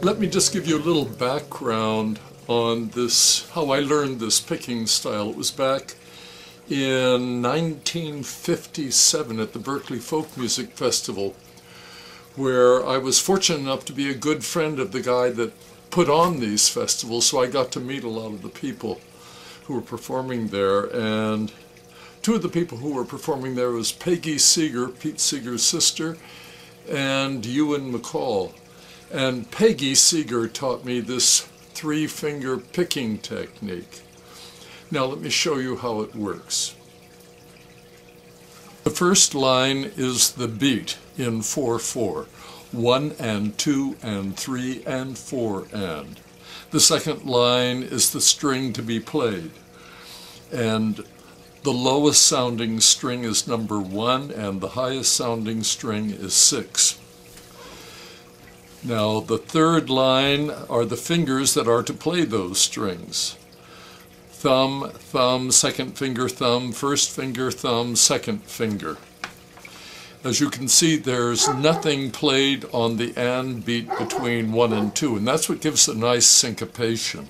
Let me just give you a little background on this, how I learned this picking style. It was back in 1957 at the Berkeley Folk Music Festival, where I was fortunate enough to be a good friend of the guy that put on these festivals, so I got to meet a lot of the people who were performing there. And two of the people who were performing there was Peggy Seeger, Pete Seeger's sister, and Ewan MacColl. And Peggy Seeger taught me this three-finger picking technique. Now let me show you how it works. The first line is the beat in 4/4. 1 and 2 and 3 and 4 and. The second line is the string to be played. And the lowest sounding string is number 1 and the highest sounding string is 6. Now the third line are the fingers that are to play those strings. Thumb, thumb, second finger, thumb, first finger, thumb, second finger. As you can see, there's nothing played on the and beat between 1 and 2, and that's what gives a nice syncopation.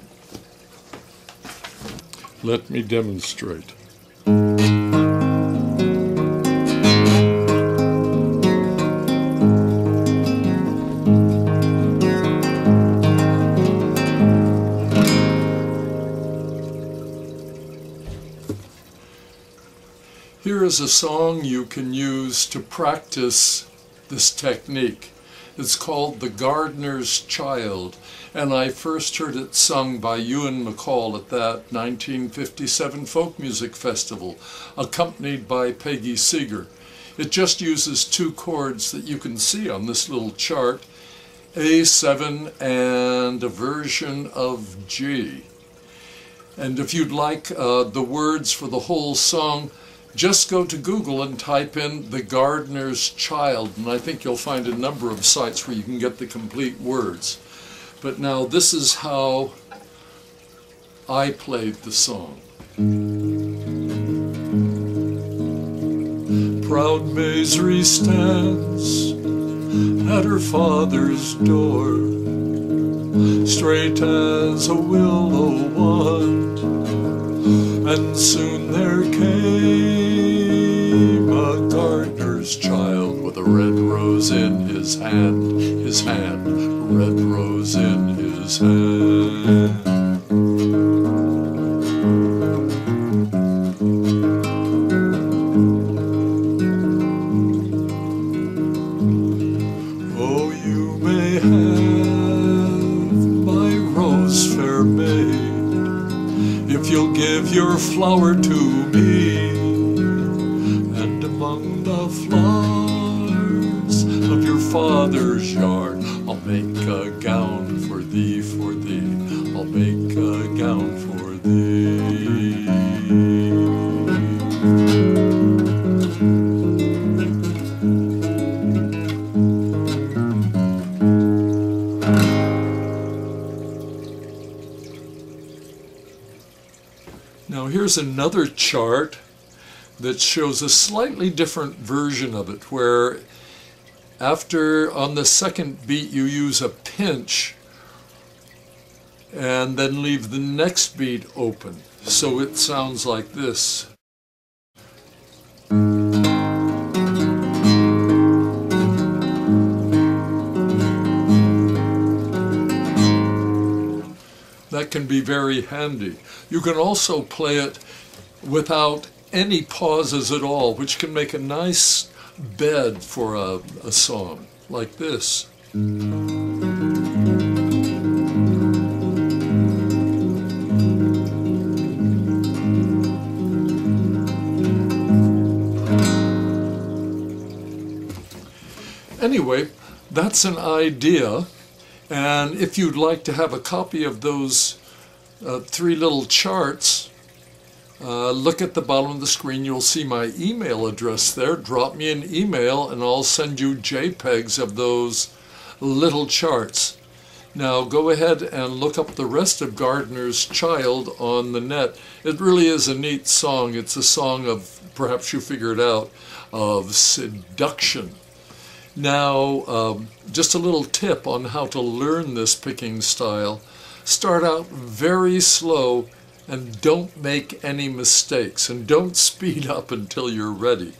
Let me demonstrate. Here is a song you can use to practice this technique. It's called The Gardner's Child, and I first heard it sung by Ewan MacColl at that 1957 Folk Music Festival, accompanied by Peggy Seeger. It just uses two chords that you can see on this little chart, A7 and a version of G. And if you'd like the words for the whole song, just go to Google and type in The Gardner's Child, and I think you'll find a number of sites where you can get the complete words. But now this is how I played the song. Proud Maisry stands at her father's door, straight as a willow wand, and soon there came a gardener's child with a red rose in his hand, red rose in his hand. Oh, you may have my rose, fair maid, if you'll give your flower to me, and among the flowers of your father's yard, I'll make a gown for thee, I'll make a gown for thee. Now here's another chart that shows a slightly different version of it, where after, on the second beat, you use a pinch and then leave the next beat open. So it sounds like this. That can be very handy. You can also play it without any pauses at all, which can make a nice bed for a song like this. Anyway, that's an idea. And if you'd like to have a copy of those three little charts, look at the bottom of the screen. You'll see my email address there. Drop me an email and I'll send you JPEGs of those little charts. Now go ahead and look up the rest of Gardner's Child on the net. It really is a neat song. It's a song of, perhaps you figured out, of seduction. Now, just a little tip on how to learn this picking style. Start out very slow and don't make any mistakes, and don't speed up until you're ready.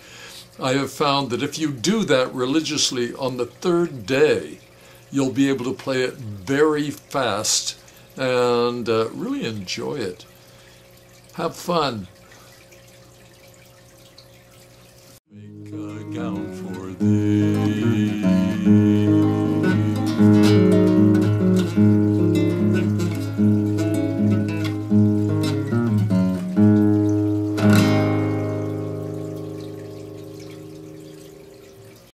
I have found that if you do that religiously, on the third day, you'll be able to play it very fast and really enjoy it. Have fun. Make a gown for thee.